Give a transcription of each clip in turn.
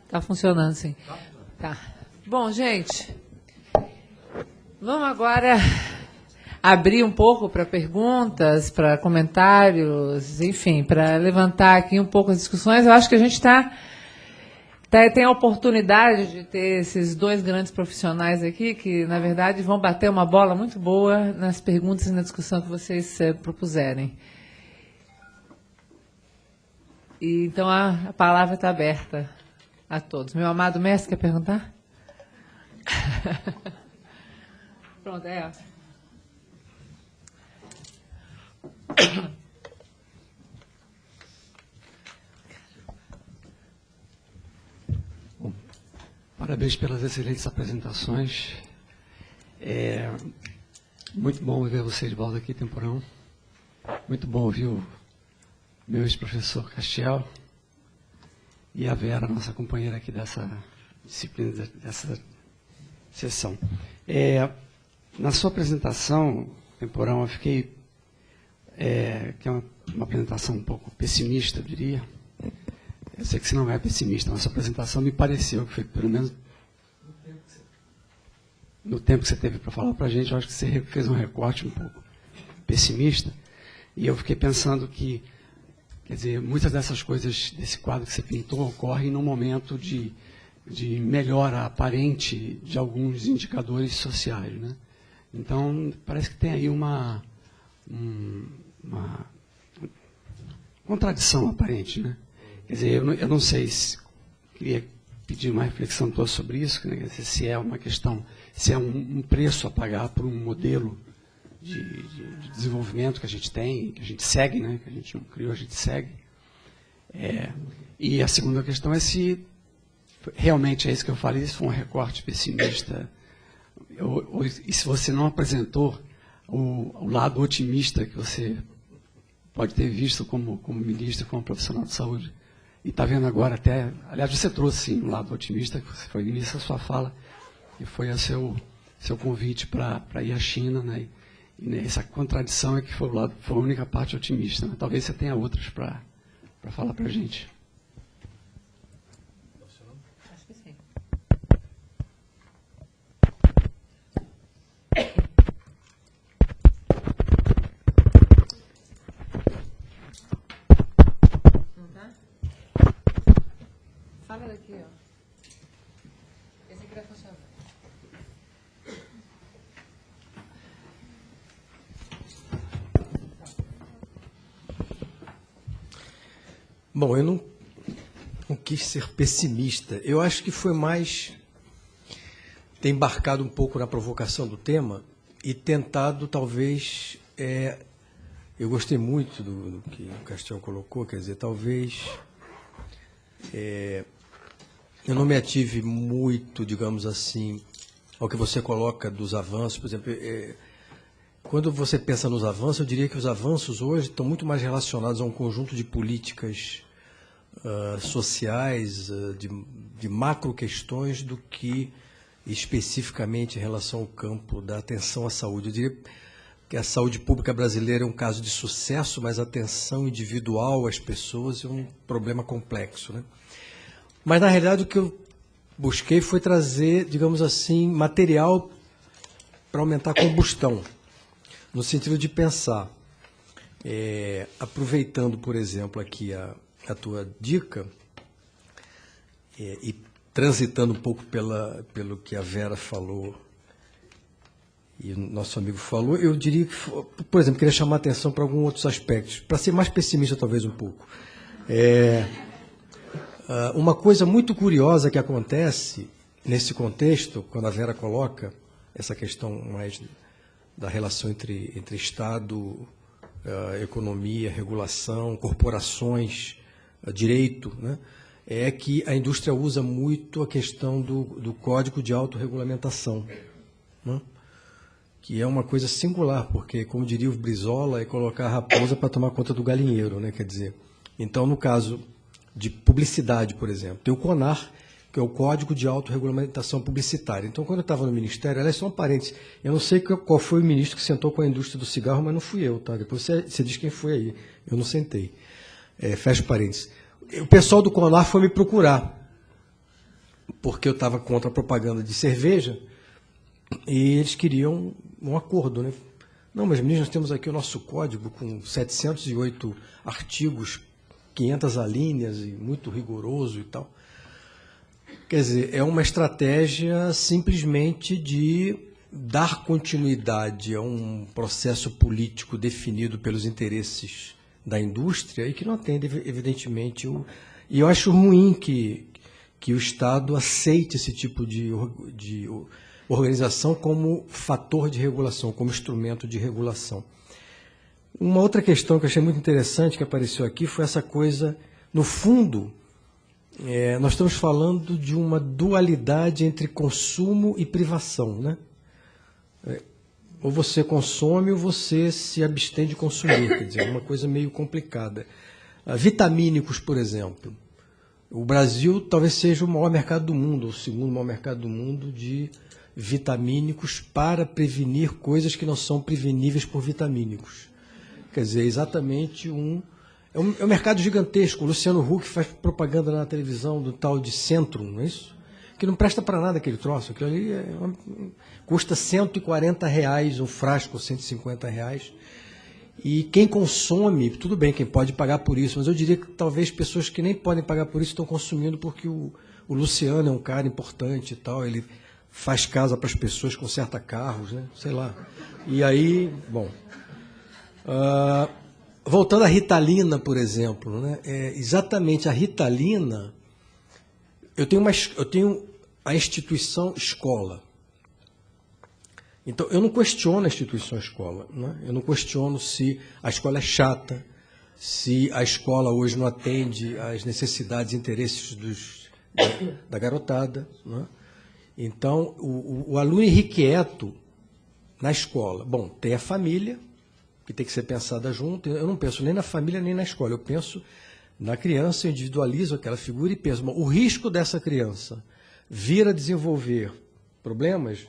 Tá funcionando, sim. Tá. Bom, gente, vamos agora abrir um pouco para perguntas, para comentários, enfim, para levantar aqui um pouco as discussões. Eu acho que a gente tem a oportunidade de ter esses dois grandes profissionais aqui que, na verdade, vão bater uma bola muito boa nas perguntas e na discussão que vocês propuserem. E, então, a palavra está aberta a todos. Meu amado mestre, quer perguntar? Pronto, é. Bom, parabéns pelas excelentes apresentações. É muito bom ver você de volta aqui, Temporão. Muito bom ouvir o meu ex-professor Castiel e a Vera, nossa companheira aqui dessa disciplina, dessa sessão. Na sua apresentação, Temporão, eu fiquei... que é uma apresentação um pouco pessimista, eu diria. Eu sei que você não é pessimista, mas a sua apresentação me pareceu que foi, pelo menos no tempo que você teve para falar para a gente, eu acho que você fez um recorte um pouco pessimista. E eu fiquei pensando que, quer dizer, muitas dessas coisas, desse quadro que você pintou, ocorrem num momento de melhora aparente de alguns indicadores sociais, né? Então, parece que tem aí uma contradição aparente, né? Quer dizer, eu não sei se queria pedir uma reflexão toda sobre isso, né? Se é uma questão, se é um preço a pagar por um modelo de desenvolvimento que a gente tem, que a gente segue, né? Que a gente não criou, a gente segue. E a segunda questão é se realmente é isso que eu falei, se foi um recorte pessimista, e se você não apresentou o lado otimista que você pode ter visto como ministro, como profissional de saúde. E está vendo agora até... Aliás, você trouxe, sim, um lado otimista, que foi no início da sua fala, e foi o seu convite para ir à China, né? E essa contradição é que foi a única parte otimista, né? Talvez você tenha outras para falar para a gente. Acho que sim. Fala daqui, ó. Esse aqui vai funcionar. Bom, eu não quis ser pessimista. Eu acho que foi mais ter embarcado um pouco na provocação do tema e tentado, talvez... eu gostei muito do que o Castiel colocou, quer dizer, talvez... eu não me ative muito, digamos assim, ao que você coloca dos avanços. Por exemplo, quando você pensa nos avanços, eu diria que os avanços hoje estão muito mais relacionados a um conjunto de políticas sociais, de macro questões, do que especificamente em relação ao campo da atenção à saúde. Eu diria que a saúde pública brasileira é um caso de sucesso, mas a atenção individual às pessoas é um problema complexo, né? Mas, na realidade, o que eu busquei foi trazer, digamos assim, material para aumentar a combustão, no sentido de pensar, aproveitando, por exemplo, aqui a tua dica, e transitando um pouco pelo que a Vera falou e o nosso amigo falou, eu diria que, por exemplo, queria chamar a atenção para alguns outros aspectos, para ser mais pessimista talvez um pouco. Uma coisa muito curiosa que acontece nesse contexto, quando a Vera coloca essa questão mais da relação entre Estado, economia, regulação, corporações, direito, né, é que a indústria usa muito a questão do código de autorregulamentação, né, que é uma coisa singular, porque, como diria o Brizola, é colocar a raposa para tomar conta do galinheiro, né, quer dizer. Então, no caso de publicidade, por exemplo, tem o CONAR, que é o Código de Autorregulamentação Publicitária. Então, quando eu estava no Ministério, aliás, só um parênteses, eu não sei qual foi o ministro que sentou com a indústria do cigarro, mas não fui eu, tá? Depois você diz quem foi aí. Eu não sentei. Fecha parênteses. O pessoal do CONAR foi me procurar. porque eu estava contra a propaganda de cerveja, e eles queriam um acordo, né? Não, mas meninos, nós temos aqui o nosso código com 708 artigos, 500 alíneas e muito rigoroso e tal. Quer dizer, é uma estratégia simplesmente de dar continuidade a um processo político definido pelos interesses da indústria e que não atende, evidentemente, E eu acho ruim que o Estado aceite esse tipo de organização como fator de regulação, como instrumento de regulação. Uma outra questão que eu achei muito interessante que apareceu aqui foi essa coisa, no fundo, nós estamos falando de uma dualidade entre consumo e privação, né? Ou você consome ou você se abstém de consumir, quer dizer, é uma coisa meio complicada. Vitamínicos, por exemplo. O Brasil talvez seja o maior mercado do mundo, ou o segundo maior mercado do mundo de vitamínicos para prevenir coisas que não são preveníveis por vitamínicos. Quer dizer, exatamente é um mercado gigantesco. O Luciano Huck faz propaganda na televisão do tal de Centrum, não é isso? Que não presta para nada aquele troço. Aquilo ali custa R$140 um frasco, R$150. E quem consome, tudo bem, quem pode pagar por isso, mas eu diria que talvez pessoas que nem podem pagar por isso estão consumindo porque o Luciano é um cara importante e tal, ele faz casa para as pessoas, conserta carros, né? Sei lá. E aí, bom... voltando à Ritalina, por exemplo, né? Exatamente a Ritalina, eu tenho a instituição escola. Então, eu não questiono a instituição escola, né? Eu não questiono se a escola é chata, se a escola hoje não atende às necessidades e interesses da garotada, né? Então, o aluno irrequieto na escola, bom, tem a família, que tem que ser pensada junto. Eu não penso nem na família nem na escola, eu penso na criança, eu individualizo aquela figura e penso, bom, o risco dessa criança vir a desenvolver problemas,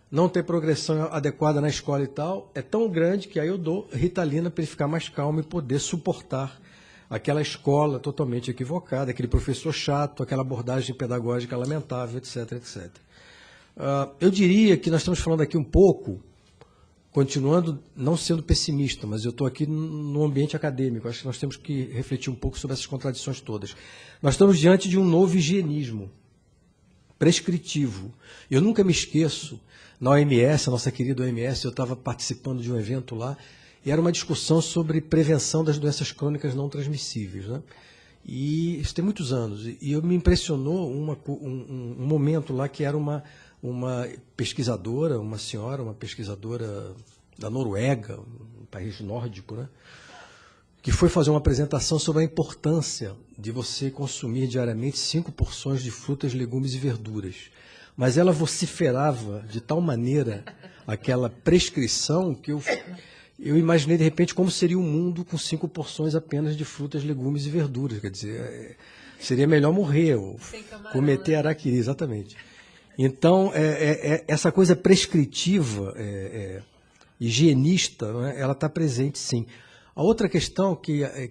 não ter progressão adequada na escola e tal, é tão grande que aí eu dou Ritalina para ele ficar mais calmo e poder suportar aquela escola totalmente equivocada, aquele professor chato, aquela abordagem pedagógica lamentável, etc, etc. Eu diria que nós estamos falando aqui um pouco, continuando, não sendo pessimista, mas eu estou aqui no ambiente acadêmico, acho que nós temos que refletir um pouco sobre essas contradições todas. Nós estamos diante de um novo higienismo prescritivo. Eu nunca me esqueço, na OMS, a nossa querida OMS, eu estava participando de um evento lá, e era uma discussão sobre prevenção das doenças crônicas não transmissíveis, né? E isso tem muitos anos. E me impressionou um momento lá que era uma pesquisadora, uma senhora, uma pesquisadora da Noruega, um país nórdico, né? Que foi fazer uma apresentação sobre a importância de você consumir diariamente 5 porções de frutas, legumes e verduras. Mas ela vociferava de tal maneira aquela prescrição que eu imaginei, de repente, como seria um mundo com 5 porções apenas de frutas, legumes e verduras. Quer dizer, seria melhor morrer, ou cometer araquiri, exatamente. Então, essa coisa prescritiva, higienista, né, ela está presente, sim. A outra questão, que é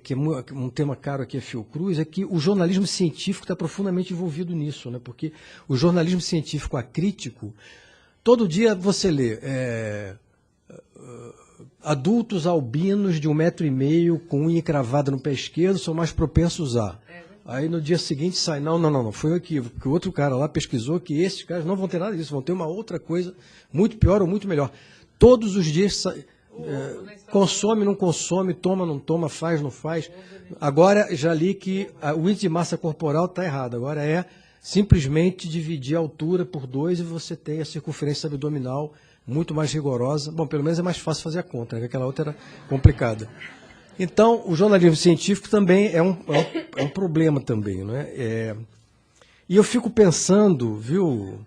um tema caro aqui a Fiocruz, é que o jornalismo científico está profundamente envolvido nisso, né, porque o jornalismo científico acrítico, todo dia você lê adultos albinos de 1,5 m com unha encravada no pé esquerdo são mais propensos a... Aí no dia seguinte sai, não, foi um equívoco, porque o outro cara lá pesquisou que esses caras não vão ter nada disso, vão ter uma outra coisa muito pior ou muito melhor. Todos os dias consome, não consome, toma, não toma, faz, não faz. Agora já li que o índice de massa corporal está errado, agora é simplesmente dividir a altura por 2 e você tem a circunferência abdominal muito mais rigorosa. Bom, pelo menos é mais fácil fazer a conta, né? Aquela outra era complicada. Então, o jornalismo científico também é um problema também, não é? E eu fico pensando, viu,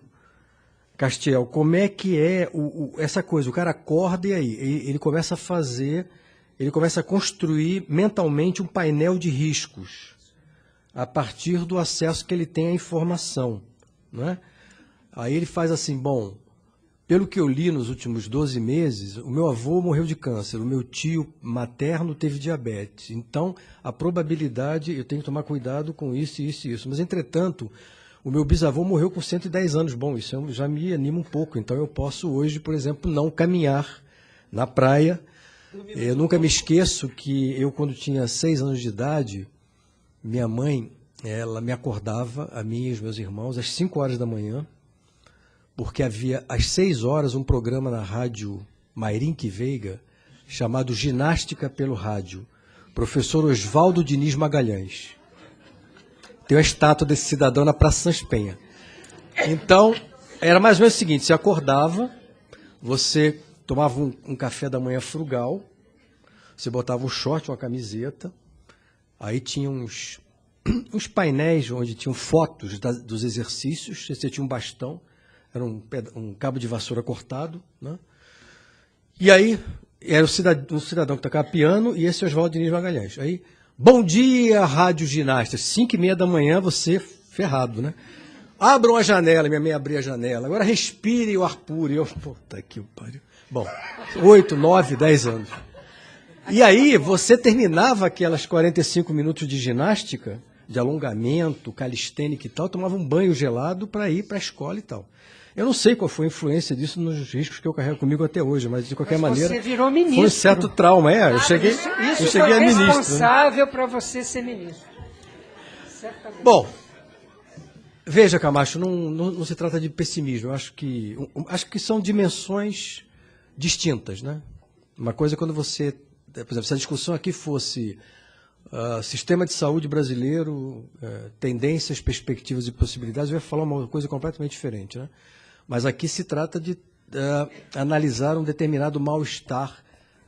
Castiel, como é que é essa coisa, o cara acorda e aí, ele começa a fazer, ele começa a construir mentalmente um painel de riscos a partir do acesso que ele tem à informação, não é? Aí ele faz assim, bom, pelo que eu li nos últimos 12 meses, o meu avô morreu de câncer, o meu tio materno teve diabetes. Então, a probabilidade, eu tenho que tomar cuidado com isso, isso e isso. Mas, entretanto, O meu bisavô morreu com 110 anos. Bom, isso já me anima um pouco. Então eu posso hoje, por exemplo, não caminhar na praia. Eu nunca me esqueço que eu, quando tinha 6 anos de idade, minha mãe, ela me acordava, a mim e os meus irmãos, às 5 horas da manhã, porque havia às 6 horas um programa na rádio Mairinque Veiga, chamado Ginástica pelo Rádio. Professor Oswaldo Diniz Magalhães. Tem a estátua desse cidadão na Praça Sans Penha. Então, era mais ou menos o seguinte, você acordava, você tomava um café da manhã frugal, você botava um short, uma camiseta, aí tinha uns painéis onde tinham fotos dos exercícios, você tinha um bastão, era um cabo de vassoura cortado, né? E aí, era um cidadão que tocava piano e esse é Oswaldo Diniz Magalhães. Aí, bom dia, rádio ginasta. 5h30 da manhã, você ferrado, né? Abram a janela, minha mãe abria a janela. Agora respire o ar puro. E eu, puta que pariu. Bom, 8, 9, 10 anos. E aí, você terminava aquelas 45 minutos de ginástica, de alongamento, calistênica e tal, tomava um banho gelado para ir para a escola e tal. Eu não sei qual foi a influência disso nos riscos que eu carrego comigo até hoje, mas de qualquer maneira. Você virou ministro. Foi um certo trauma, eu cheguei, Isso eu cheguei a ministro. Isso responsável para você ser ministro. Certamente. Bom, veja, Camacho, não se trata de pessimismo. Eu acho que são dimensões distintas, né? Uma coisa é quando você, por exemplo, se a discussão aqui fosse sistema de saúde brasileiro, tendências, perspectivas e possibilidades, eu ia falar uma coisa completamente diferente, né? Mas aqui se trata de analisar um determinado mal-estar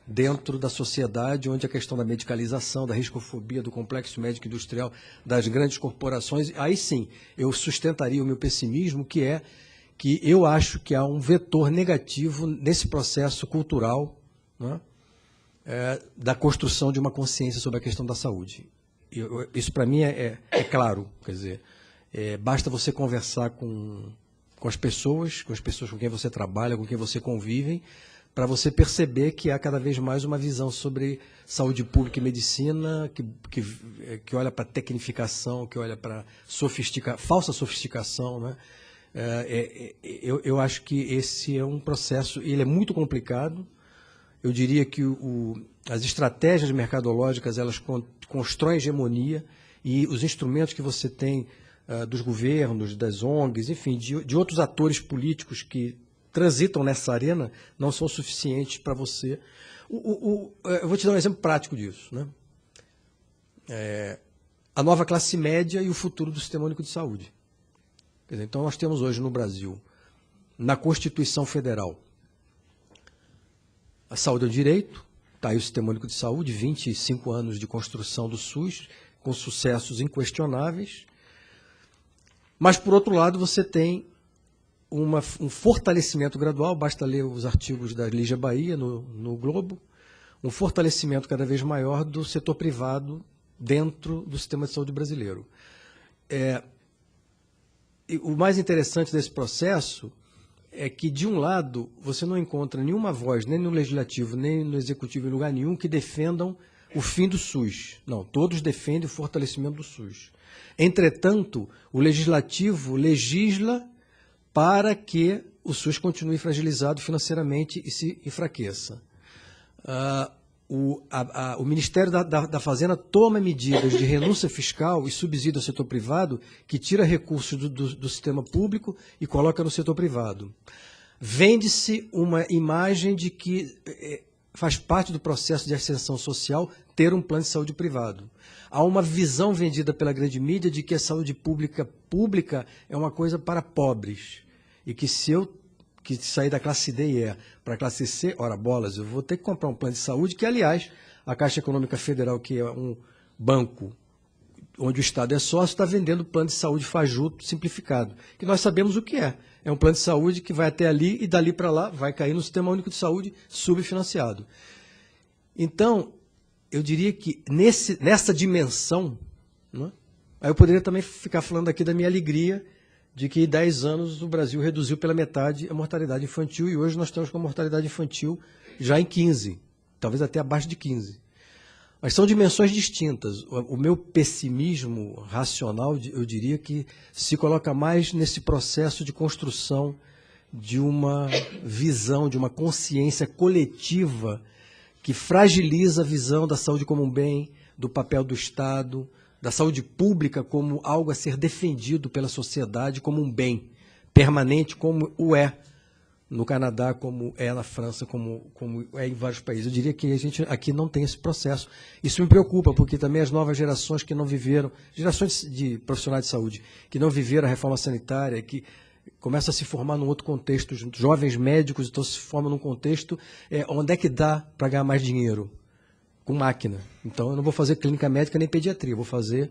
dentro da sociedade, onde a questão da medicalização, da riscofobia, do complexo médico industrial, das grandes corporações, aí sim, eu sustentaria o meu pessimismo, que é que eu acho que há um vetor negativo nesse processo cultural, né, da construção de uma consciência sobre a questão da saúde. Isso, para mim, é claro. Quer dizer, basta você conversar com as pessoas com quem você trabalha, com quem você convive, para você perceber que há cada vez mais uma visão sobre saúde pública e medicina, que olha para tecnificação, que olha para falsa sofisticação, né? Eu acho que esse é um processo, ele é muito complicado. Eu diria que as estratégias mercadológicas, elas constroem hegemonia, e os instrumentos que você tem dos governos, das ONGs, enfim, de outros atores políticos que transitam nessa arena, não são suficientes para você. Eu vou te dar um exemplo prático disso, né? A nova classe média e o futuro do Sistema Único de Saúde. Quer dizer, então, nós temos hoje no Brasil, na Constituição Federal, a saúde é um direito, está aí o Sistema Único de Saúde, 25 anos de construção do SUS, com sucessos inquestionáveis. Mas, por outro lado, você tem um fortalecimento gradual, basta ler os artigos da Lígia Bahia no Globo, um fortalecimento cada vez maior do setor privado dentro do sistema de saúde brasileiro. O mais interessante desse processo é que, de um lado, você não encontra nenhuma voz, nem no Legislativo, nem no Executivo, em lugar nenhum, que defendam o fim do SUS. Não, todos defendem o fortalecimento do SUS. Entretanto, o Legislativo legisla para que o SUS continue fragilizado financeiramente e se enfraqueça. O Ministério da Fazenda toma medidas de renúncia fiscal e subsídio ao setor privado que tira recursos do sistema público e coloca no setor privado. Vende-se uma imagem de que faz parte do processo de ascensão social ter um plano de saúde privado. Há uma visão vendida pela grande mídia de que a saúde pública é uma coisa para pobres e que se eu sair da classe D e E para a classe C, ora bolas, eu vou ter que comprar um plano de saúde que, aliás, a Caixa Econômica Federal, que é um banco onde o Estado é sócio, está vendendo plano de saúde fajuto simplificado, que nós sabemos o que é. É um plano de saúde que vai até ali e dali para lá vai cair no Sistema Único de Saúde subfinanciado. Então, eu diria que nessa dimensão, né, aí eu poderia também ficar falando aqui da minha alegria de que em 10 anos o Brasil reduziu pela metade a mortalidade infantil e hoje nós estamos com a mortalidade infantil já em 15, talvez até abaixo de 15. Mas são dimensões distintas. O meu pessimismo racional, eu diria que se coloca mais nesse processo de construção de uma visão, de uma consciência coletiva que fragiliza a visão da saúde como um bem, do papel do Estado, da saúde pública como algo a ser defendido pela sociedade como um bem permanente, como o é no Canadá, como é na França, como é em vários países. Eu diria que a gente aqui não tem esse processo. Isso me preocupa, porque também as novas gerações que não viveram, gerações de profissionais de saúde, que não viveram a reforma sanitária, que começam a se formar num outro contexto, jovens médicos, então se formam num contexto onde é que dá para ganhar mais dinheiro? Com máquina. Então eu não vou fazer clínica médica nem pediatria, eu vou fazer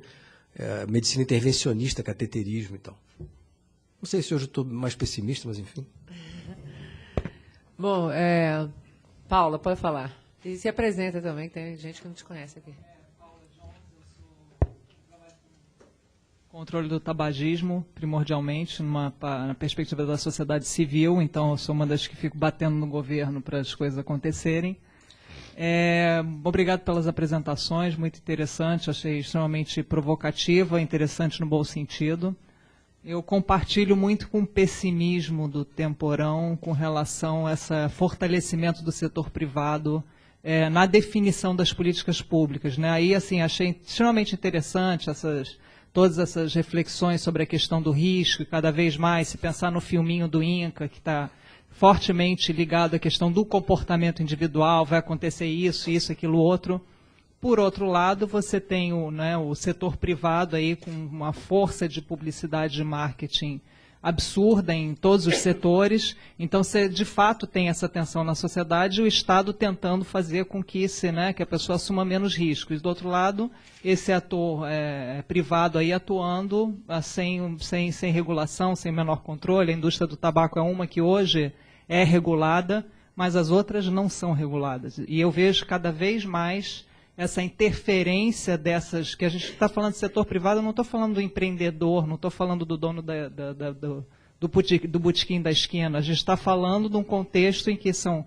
medicina intervencionista, cateterismo e tal. Não sei se hoje eu estou mais pessimista, mas enfim. Bom, Paula, pode falar. E se apresenta também, que tem gente que não te conhece aqui. Paula Jones, eu trabalho com controle do tabagismo, primordialmente, na perspectiva da sociedade civil, então eu sou uma das que fico batendo no governo para as coisas acontecerem. Obrigado pelas apresentações, muito interessante, achei extremamente provocativa, interessante no bom sentido. Eu compartilho muito com o pessimismo do Temporão com relação a esse fortalecimento do setor privado na definição das políticas públicas, né? Aí, assim, achei extremamente interessante todas essas reflexões sobre a questão do risco, e cada vez mais, se pensar no filminho do INCA, que está fortemente ligado à questão do comportamento individual, vai acontecer isso, aquilo, outro. Por outro lado, você tem o setor privado aí com uma força de publicidade e marketing absurda em todos os setores. Então, você de fato tem essa tensão na sociedade e o Estado tentando fazer com que a pessoa assuma menos riscos. Do outro lado, esse ator privado aí atuando sem regulação, sem menor controle. A indústria do tabaco é uma que hoje é regulada, mas as outras não são reguladas. E eu vejo cada vez mais essa interferência dessas, que a gente está falando de setor privado, eu não estou falando do empreendedor, não estou falando do dono do botequim da esquina, a gente está falando de um contexto em que são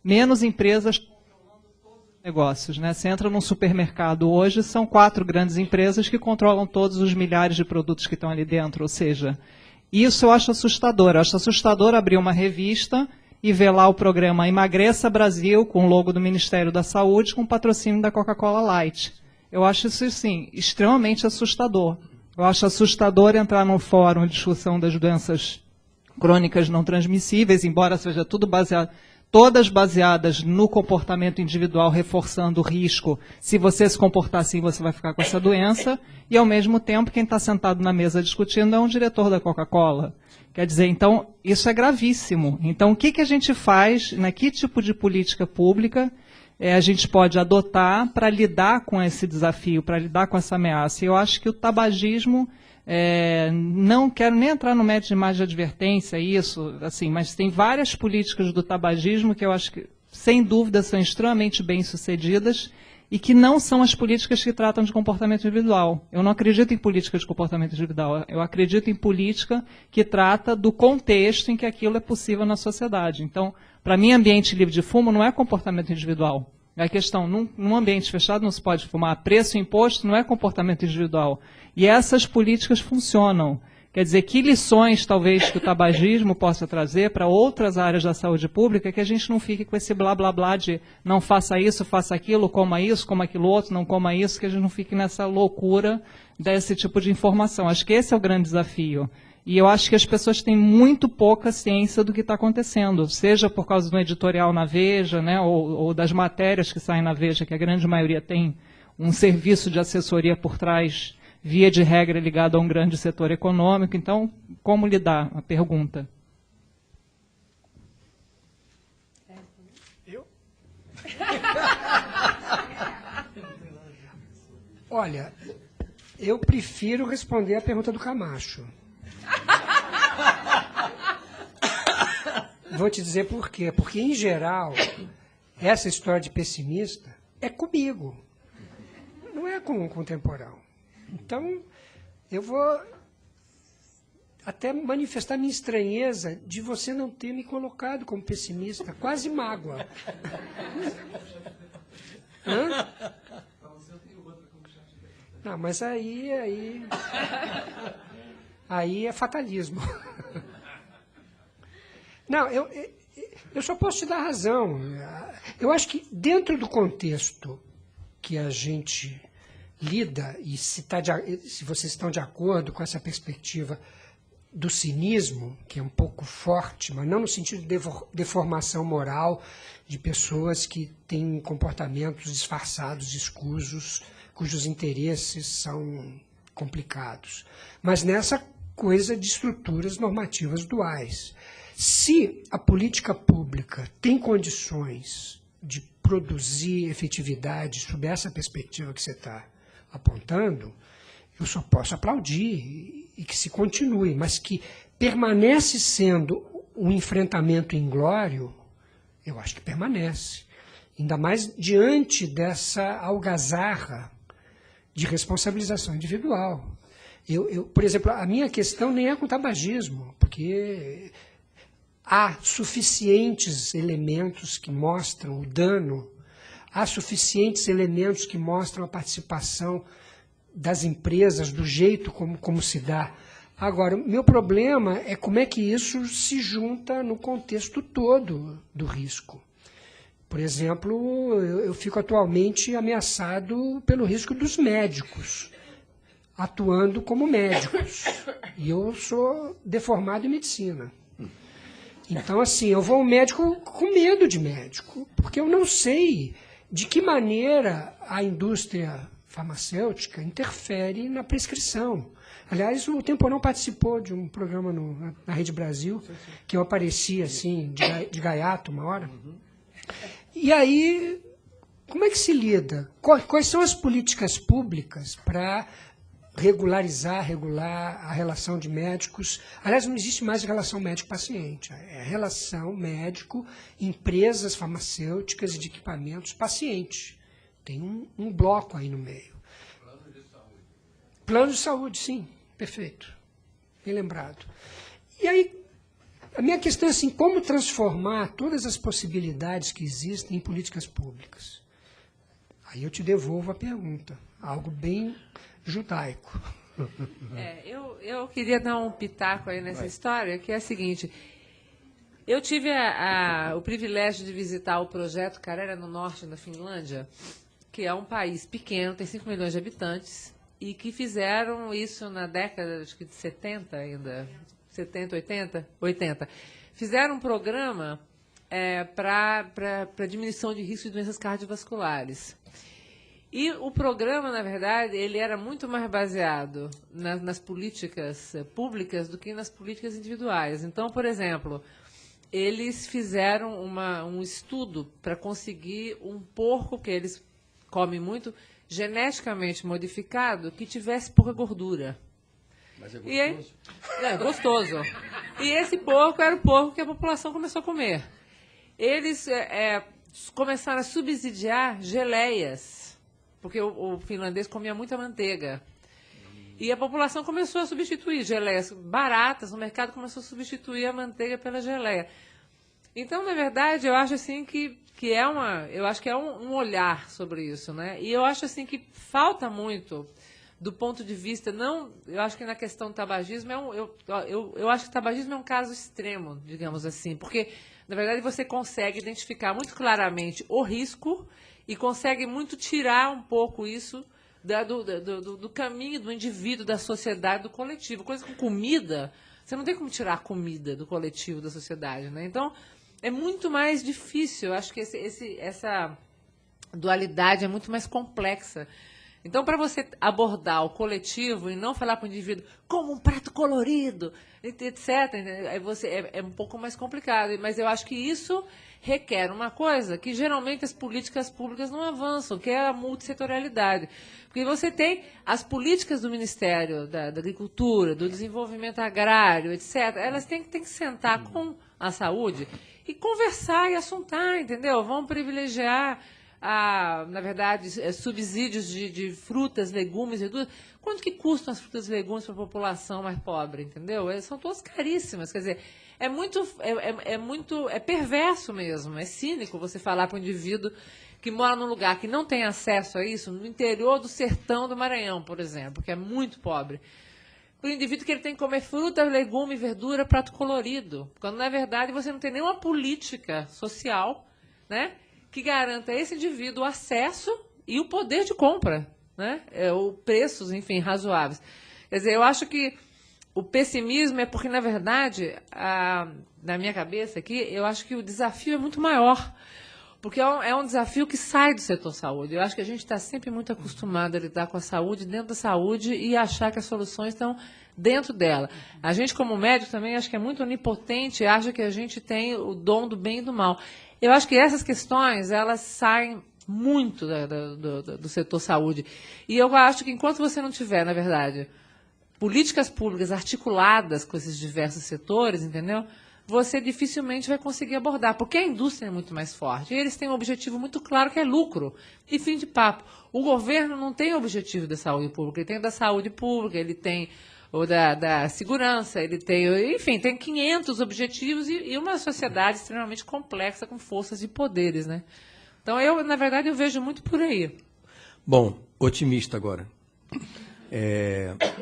menos empresas controlando todos os negócios, né? Você entra num supermercado hoje, são 4 grandes empresas que controlam todos os milhares de produtos que estão ali dentro, ou seja, isso eu acho assustador. Eu acho assustador abrir uma revista e ver lá o programa Emagreça Brasil, com o logo do Ministério da Saúde, com patrocínio da Coca-Cola Light. Eu acho isso, sim, extremamente assustador. Eu acho assustador entrar num fórum de discussão das doenças crônicas não transmissíveis, embora seja tudo todas baseadas no comportamento individual, reforçando o risco. Se você se comportar assim, você vai ficar com essa doença. E, ao mesmo tempo, quem está sentado na mesa discutindo é um diretor da Coca-Cola. Quer dizer, então, isso é gravíssimo. Então, o que a gente faz, que tipo de política pública a gente pode adotar para lidar com esse desafio, para lidar com essa ameaça? Eu acho que o tabagismo, não quero nem entrar no mérito de mais de advertência, isso, assim, mas tem várias políticas do tabagismo que eu acho que, sem dúvida, são extremamente bem-sucedidas e que não são as políticas que tratam de comportamento individual. Eu não acredito em política de comportamento individual, eu acredito em política que trata do contexto em que aquilo é possível na sociedade. Então, para mim, ambiente livre de fumo não é comportamento individual. É a questão, num ambiente fechado não se pode fumar. Preço e imposto não é comportamento individual. E essas políticas funcionam. Quer dizer, que lições talvez que o tabagismo possa trazer para outras áreas da saúde pública, que a gente não fique com esse blá blá blá de não faça isso, faça aquilo, coma isso, coma aquilo outro, não coma isso, que a gente não fique nessa loucura desse tipo de informação. Acho que esse é o grande desafio. E eu acho que as pessoas têm muito pouca ciência do que está acontecendo, seja por causa do editorial na Veja, né, ou das matérias que saem na Veja, que a grande maioria tem um serviço de assessoria por trás, via de regra ligado a um grande setor econômico. Então, como lidar? A pergunta. Eu? Olha, eu prefiro responder a pergunta do Camacho. Vou te dizer por quê. Porque, em geral, essa história de pessimista é comigo, não é com o Temporão. Então, eu vou até manifestar minha estranheza de você não ter me colocado como pessimista, quase mágoa. Hã? Não, mas aí é fatalismo. Não, eu só posso te dar razão. Eu acho que dentro do contexto que a gente lida, e se vocês estão de acordo com essa perspectiva do cinismo, que é um pouco forte, mas não no sentido de deformação moral de pessoas que têm comportamentos disfarçados, escusos, cujos interesses são complicados, mas nessa coisa de estruturas normativas duais. Se a política pública tem condições de produzir efetividade sob essa perspectiva que você está apontando, eu só posso aplaudir e que se continue, mas que permanece sendo um enfrentamento inglório, eu acho que permanece. Ainda mais diante dessa algazarra de responsabilização individual. Por exemplo, a minha questão nem é com o tabagismo, porque há suficientes elementos que mostram o dano, há suficientes elementos que mostram a participação das empresas, do jeito como se dá. Agora, o meu problema é como é que isso se junta no contexto todo do risco. Por exemplo, eu fico atualmente ameaçado pelo risco dos médicos, atuando como médicos. E eu sou deformado em medicina. Então, assim, eu vou ao médico com medo de médico, porque eu não sei de que maneira a indústria farmacêutica interfere na prescrição. Aliás, o Temporão participou de um programa na Rede Brasil, que eu apareci assim, de gaiato uma hora. E aí, como é que se lida? Quais são as políticas públicas para regular a relação de médicos? Aliás, não existe mais relação médico-paciente. É relação médico-empresas farmacêuticas e de equipamentos paciente. Tem um bloco aí no meio. Plano de saúde. Plano de saúde, sim. Perfeito. Bem lembrado. E aí, a minha questão é assim, como transformar todas as possibilidades que existem em políticas públicas? Aí eu te devolvo a pergunta. Algo bem judaico. Eu queria dar um pitaco aí nessa história, que é a seguinte. Eu tive o privilégio de visitar o projeto Karela no norte, na Finlândia, que é um país pequeno, tem 5 milhões de habitantes, e que fizeram isso na década, acho que de 70 ainda, 70, 80. Fizeram um programa para diminuição de risco de doenças cardiovasculares. E o programa, na verdade, ele era muito mais baseado nas políticas públicas do que nas políticas individuais. Então, por exemplo, eles fizeram um estudo para conseguir um porco, que eles comem muito, geneticamente modificado, que tivesse pouca gordura. Mas é gostoso? E aí, gostoso. E esse porco era o porco que a população começou a comer. Eles começaram a subsidiar geleias, porque o finlandês comia muita manteiga. E a população começou a substituir geleias baratas, no mercado começou a substituir a manteiga pela geleia. Então, na verdade, eu acho assim que é um olhar sobre isso, né? E eu acho assim que falta muito do ponto de vista, eu acho que na questão do tabagismo, eu acho que o tabagismo é um caso extremo, digamos assim, porque, na verdade, você consegue identificar muito claramente o risco e consegue muito tirar um pouco isso do caminho do indivíduo, da sociedade, do coletivo. Coisa com comida, você não tem como tirar a comida do coletivo, da sociedade, né? Então, é muito mais difícil, eu acho que essa dualidade é muito mais complexa. Então, para você abordar o coletivo e não falar para o indivíduo como um prato colorido, etc., é um pouco mais complicado. Mas eu acho que isso requer uma coisa que geralmente as políticas públicas não avançam, que é a multissetorialidade. Porque você tem as políticas do Ministério da Agricultura, do Desenvolvimento Agrário, etc., elas têm que sentar com a saúde e conversar e assuntar, entendeu? Vão privilegiar na verdade, subsídios de frutas, legumes, verduras. Quanto que custam as frutas e legumes para a população mais pobre, entendeu? São todas caríssimas, quer dizer, é perverso mesmo, é cínico você falar para o indivíduo que mora num lugar que não tem acesso a isso, no interior do sertão do Maranhão, por exemplo, que é muito pobre, para o indivíduo que ele tem que comer fruta, legume, verdura, prato colorido, quando, na verdade, você não tem nenhuma política social, né, que garanta a esse indivíduo o acesso e o poder de compra, né, ou preços, enfim, razoáveis. Quer dizer, eu acho que o pessimismo é porque, na verdade, na minha cabeça aqui, eu acho que o desafio é muito maior, porque é um desafio que sai do setor saúde. Eu acho que a gente está sempre muito acostumado a lidar com a saúde, dentro da saúde, e achar que as soluções estão dentro dela. A gente, como médico, também acho que é muito onipotente, acha que a gente tem o dom do bem e do mal. Eu acho que essas questões, elas saem muito do setor saúde. E eu acho que enquanto você não tiver, na verdade, políticas públicas articuladas com esses diversos setores, entendeu? Você dificilmente vai conseguir abordar, porque a indústria é muito mais forte. E eles têm um objetivo muito claro, que é lucro. E fim de papo. O governo não tem o objetivo da saúde pública, ele tem o da saúde pública, ele tem o da segurança, ele tem, enfim, tem 500 objetivos e uma sociedade extremamente complexa, com forças e poderes, né? Então, na verdade, eu vejo muito por aí. Bom, otimista agora.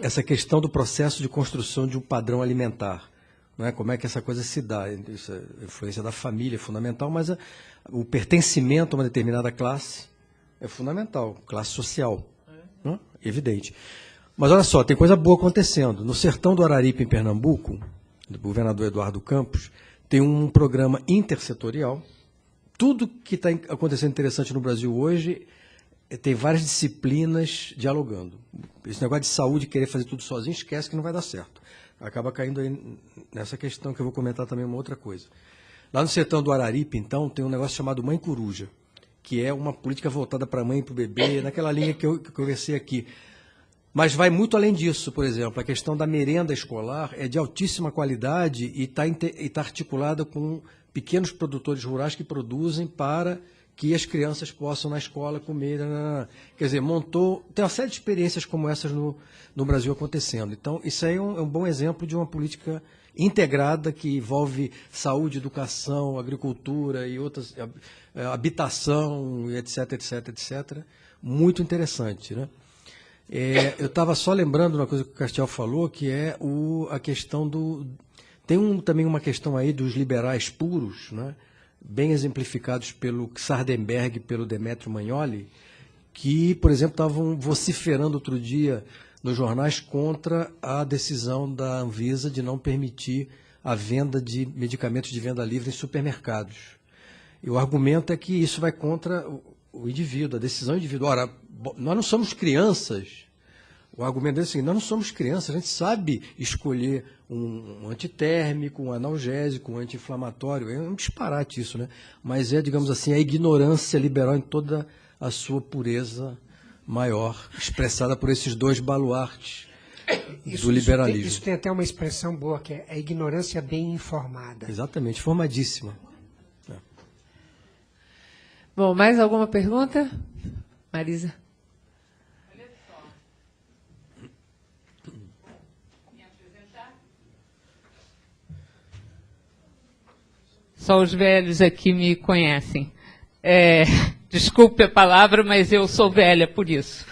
Essa questão do processo de construção de um padrão alimentar. Não é? Como é que essa coisa se dá? A influência da família é fundamental, mas o pertencimento a uma determinada classe é fundamental, classe social, não? Evidente. Mas olha só, tem coisa boa acontecendo. No sertão do Araripe, em Pernambuco, do governador Eduardo Campos, tem um programa intersetorial. Tudo que está acontecendo interessante no Brasil hoje tem várias disciplinas dialogando. Esse negócio de saúde, querer fazer tudo sozinho, esquece que não vai dar certo. Acaba caindo aí nessa questão, que eu vou comentar também uma outra coisa. Lá no sertão do Araripe, então, tem um negócio chamado Mãe Coruja, que é uma política voltada para a mãe e para o bebê, naquela linha que eu conversei aqui. Mas vai muito além disso, por exemplo, a questão da merenda escolar é de altíssima qualidade e está articulada com pequenos produtores rurais que produzem para que as crianças possam na escola comer. Quer dizer, tem uma série de experiências como essas no Brasil acontecendo. Então, isso aí é um bom exemplo de uma política integrada que envolve saúde, educação, agricultura e outras, habitação, etc, etc, etc. Muito interessante, né? Eu estava só lembrando uma coisa que o Castiel falou, que é a questão do... Tem também uma questão aí dos liberais puros, né? Bem exemplificados pelo Sardenberg e pelo Demetrio Magnoli, que, por exemplo, estavam vociferando outro dia nos jornais contra a decisão da Anvisa de não permitir a venda de medicamentos de venda livre em supermercados. E o argumento é que isso vai contra o indivíduo, a decisão individual. Ora, nós não somos crianças. O argumento é assim, nós não somos crianças, a gente sabe escolher um antitérmico, um analgésico, um anti-inflamatório. É um disparate isso, né? Mas é, digamos assim, a ignorância liberal em toda a sua pureza maior, expressada por esses dois baluartes do liberalismo. Isso tem até uma expressão boa, que é a ignorância bem informada. Exatamente, formadíssima. Bom, mais alguma pergunta? Marisa? Só os velhos aqui me conhecem. Desculpe a palavra, mas eu sou velha por isso.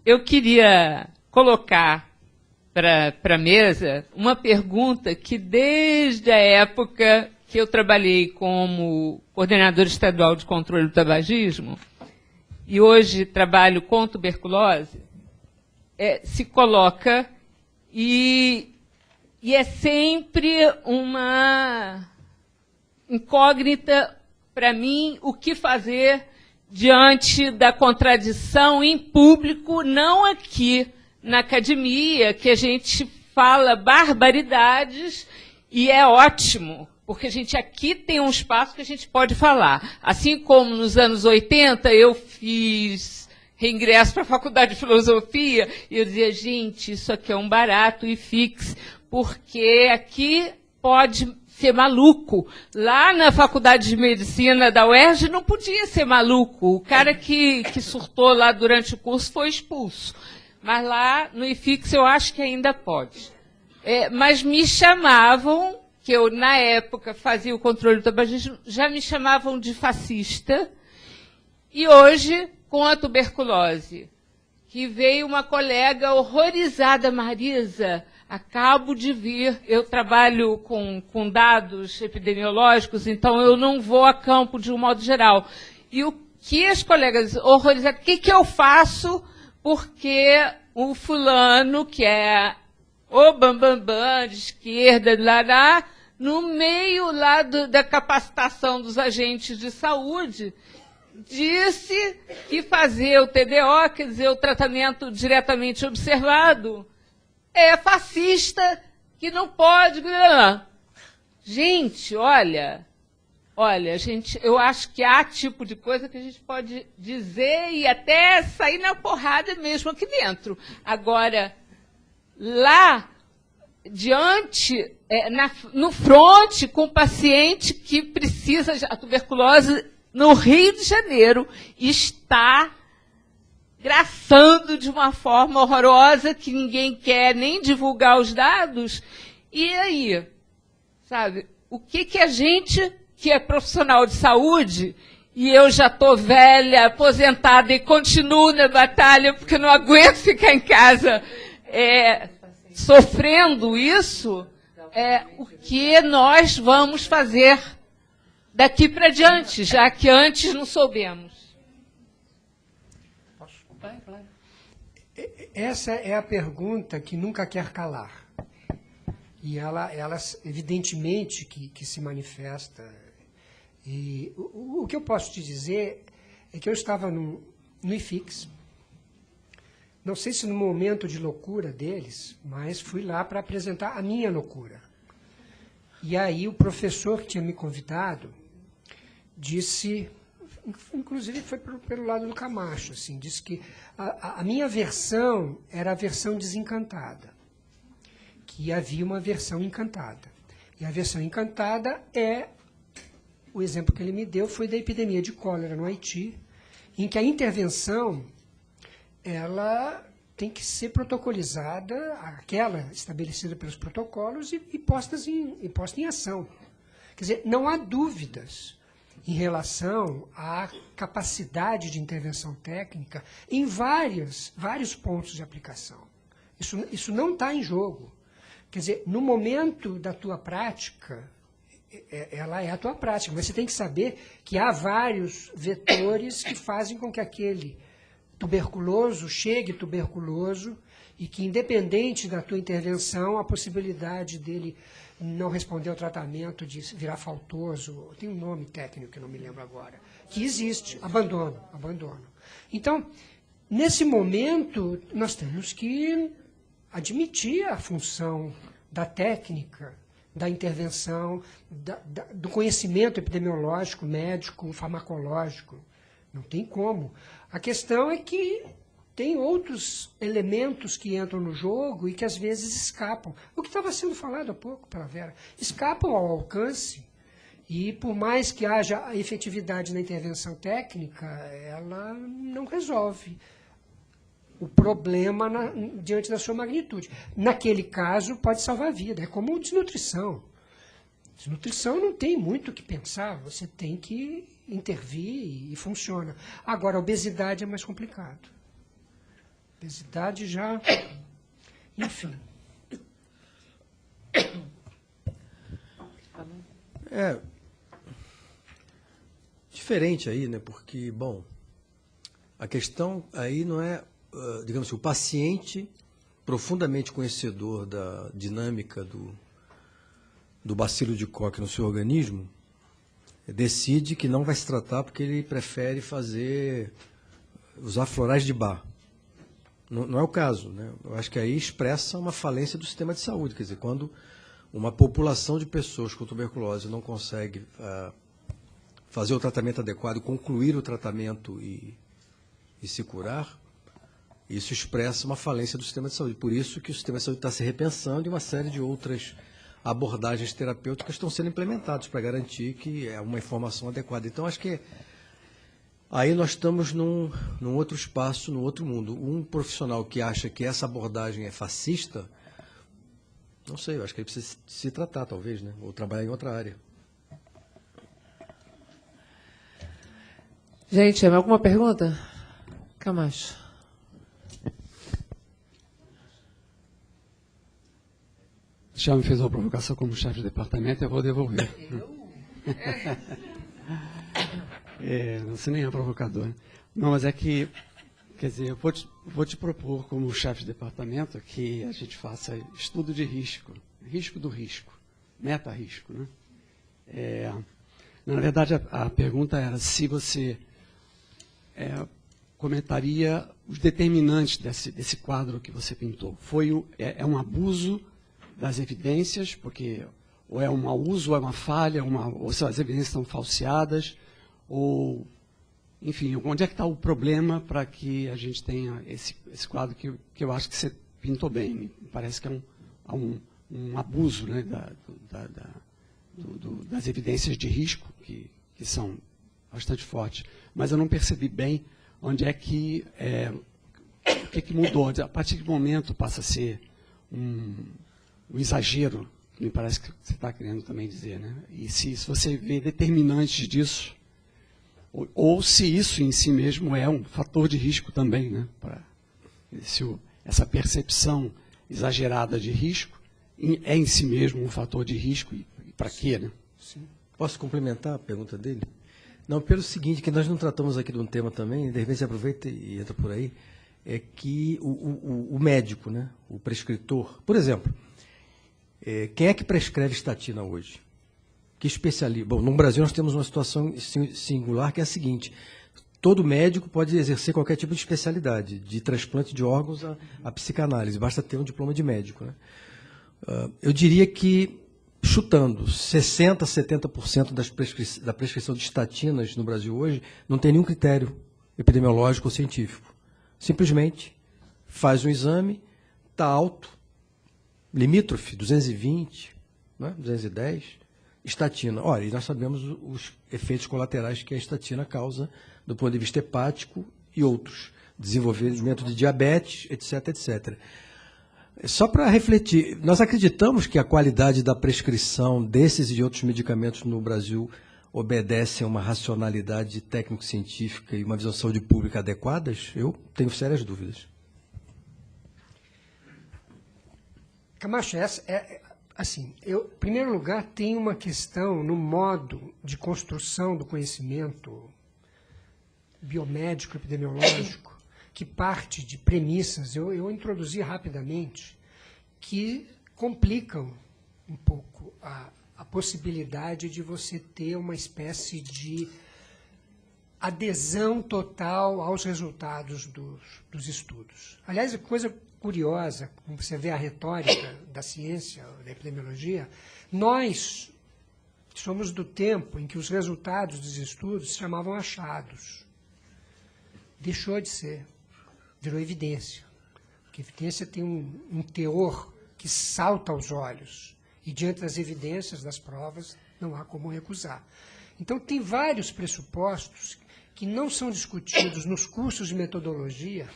Eu queria colocar para a mesa uma pergunta que, desde a época que eu trabalhei como coordenadora estadual de controle do tabagismo, e hoje trabalho com tuberculose, se coloca e é sempre uma incógnita para mim o que fazer diante da contradição em público, não aqui na academia, que a gente fala barbaridades e é ótimo, porque a gente aqui tem um espaço que a gente pode falar. Assim como nos anos 80 eu fiz reingresso para a Faculdade de Filosofia, e eu dizia, gente, isso aqui é um barato e fixe, porque aqui pode ser maluco. Lá na Faculdade de Medicina da UERJ não podia ser maluco. O cara que surtou lá durante o curso foi expulso. Mas lá no IFIX eu acho que ainda pode. Mas me chamavam que eu, na época, fazia o controle do tabagismo, já me chamavam de fascista. E hoje, com a tuberculose, que veio uma colega horrorizada, Marisa, acabo de vir, eu trabalho com dados epidemiológicos, então eu não vou a campo de um modo geral. E o que as colegas horrorizadas, o que eu faço? Porque o fulano, que é o bambambam de esquerda, lá, no meio lá da capacitação dos agentes de saúde, disse que fazer o TDO, quer dizer, o tratamento diretamente observado, é fascista, que não pode... Gente, olha, gente, eu acho que há tipo de coisa que a gente pode dizer e até sair na porrada mesmo aqui dentro. Agora, lá, diante, no fronte, com o paciente que precisa... A tuberculose, no Rio de Janeiro, está graçando de uma forma horrorosa que ninguém quer nem divulgar os dados. E aí, sabe, o que a gente, que é profissional de saúde, e eu já estou velha, aposentada e continuo na batalha porque não aguento ficar em casa sofrendo isso, o que nós vamos fazer daqui para diante, já que antes não soubemos. Essa é a pergunta que nunca quer calar. E ela evidentemente, que se manifesta. E o que eu posso te dizer é que eu estava no IFIX, não sei se no momento de loucura deles, mas fui lá para apresentar a minha loucura. E aí o professor que tinha me convidado disse... Inclusive foi pelo lado do Camacho, assim, disse que a minha versão era a versão desencantada, que havia uma versão encantada. E a versão encantada o exemplo que ele me deu foi da epidemia de cólera no Haiti, em que a intervenção ela tem que ser protocolizada, aquela estabelecida pelos protocolos e posta em ação. Quer dizer, não há dúvidas em relação à capacidade de intervenção técnica em vários pontos de aplicação. Isso não está em jogo. Quer dizer, no momento da tua prática, ela é a tua prática, mas você tem que saber que há vários vetores que fazem com que aquele tuberculoso chegue tuberculoso e que, independente da tua intervenção, a possibilidade dele não responder ao tratamento, de virar faltoso, tem um nome técnico que eu não me lembro agora, que existe, abandono. Então, nesse momento, nós temos que admitir a função da técnica, da intervenção, do conhecimento epidemiológico, médico, farmacológico. Não tem como. A questão é que tem outros elementos que entram no jogo e que às vezes escapam. O que estava sendo falado há pouco pela Vera, escapam ao alcance e, por mais que haja efetividade na intervenção técnica, ela não resolve o problema diante da sua magnitude. Naquele caso, pode salvar a vida. É como desnutrição. Desnutrição não tem muito o que pensar, você tem que intervir e funciona. Agora, a obesidade é mais complicado. Obesidade já... Enfim. É diferente aí, né? Porque, bom, a questão aí não é, digamos assim, o paciente profundamente conhecedor da dinâmica do bacilo de Koch no seu organismo, decide que não vai se tratar porque ele prefere usar florais de Bach. Não é o caso, né? Eu acho que aí expressa uma falência do sistema de saúde. Quer dizer, quando uma população de pessoas com tuberculose não consegue fazer o tratamento adequado, concluir o tratamento e se curar, isso expressa uma falência do sistema de saúde. Por isso que o sistema de saúde está se repensando e uma série de outras abordagens terapêuticas estão sendo implementadas para garantir que é uma informação adequada. Então, acho que aí nós estamos num outro espaço, num outro mundo. Um profissional que acha que essa abordagem é fascista Não sei, eu acho que ele precisa se tratar, talvez, né? Ou trabalhar em outra área. Gente, alguma pergunta? Camacho. Já me fez uma provocação como chefe de departamento, eu vou devolver. Você nem é provocador. Não, mas é que, quer dizer, eu vou te propor como chefe de departamento que a gente faça estudo de risco, risco do risco, meta-risco, né? Na verdade, a pergunta era se você comentaria os determinantes desse quadro que você pintou. É um abuso das evidências, porque ou é um mau uso, ou é uma falha, ou se as evidências estão falseadas, ou, enfim, onde é que está o problema para que a gente tenha esse quadro que eu acho que você pintou bem. Me parece que há um abuso, né, das evidências de risco, que são bastante fortes. Mas eu não percebi bem onde é que o que mudou. A partir de que momento passa a ser um exagero, que me parece que você está querendo também dizer, né? E se você vê determinantes disso, ou se isso em si mesmo é um fator de risco também, né? Essa percepção exagerada de risco é em si mesmo um fator de risco, e para quê, né? Sim. Posso complementar a pergunta dele? Não, pelo seguinte, que nós não tratamos aqui de um tema também, de repente você aproveita e entra por aí, é que o médico, né, o prescritor, por exemplo, quem é que prescreve estatina hoje? Que especialista? Bom, no Brasil nós temos uma situação singular que é a seguinte: todo médico pode exercer qualquer tipo de especialidade, de transplante de órgãos a psicanálise, basta ter um diploma de médico, né? Eu diria que, chutando, 60%, 70% da prescrição de estatinas no Brasil hoje não tem nenhum critério epidemiológico ou científico. Simplesmente faz um exame, está alto, limítrofe, 220, né, 210, estatina. Olha, e nós sabemos os efeitos colaterais que a estatina causa do ponto de vista hepático e outros, desenvolvimento de diabetes, etc, etc. Só para refletir, nós acreditamos que a qualidade da prescrição desses e de outros medicamentos no Brasil obedece a uma racionalidade técnico-científica e uma visão de saúde pública adequadas? Eu tenho sérias dúvidas. Camacho, assim, em primeiro lugar, tem uma questão no modo de construção do conhecimento biomédico, epidemiológico, que parte de premissas, eu introduzi rapidamente, que complicam um pouco a possibilidade de você ter uma espécie de adesão total aos resultados dos estudos. Aliás, coisa curiosa, como você vê a retórica da ciência, da epidemiologia, nós somos do tempo em que os resultados dos estudos se chamavam achados. Deixou de ser. Virou evidência. Porque evidência tem um teor que salta aos olhos. E diante das evidências, das provas, não há como recusar. Então, tem vários pressupostos que não são discutidos nos cursos de metodologia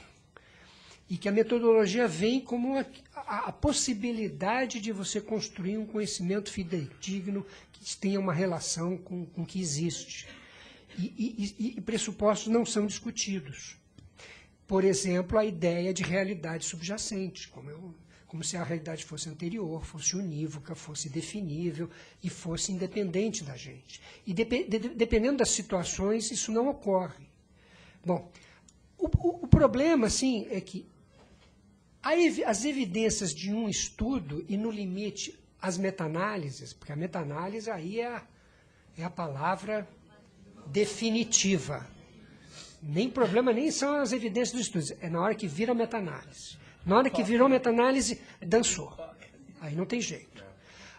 e que a metodologia vem como a possibilidade de você construir um conhecimento fidedigno que tenha uma relação com o que existe. E pressupostos não são discutidos. Por exemplo, a ideia de realidade subjacente, como se a realidade fosse anterior, fosse unívoca, fosse definível e fosse independente da gente. E dependendo das situações, isso não ocorre. Bom, o problema, assim, é que as evidências de um estudo e, no limite, as meta-análises, porque a meta-análise aí é a palavra definitiva. Nem problema, nem são as evidências do estudo, é na hora que vira meta-análise. Na hora que virou meta-análise, dançou. Aí não tem jeito.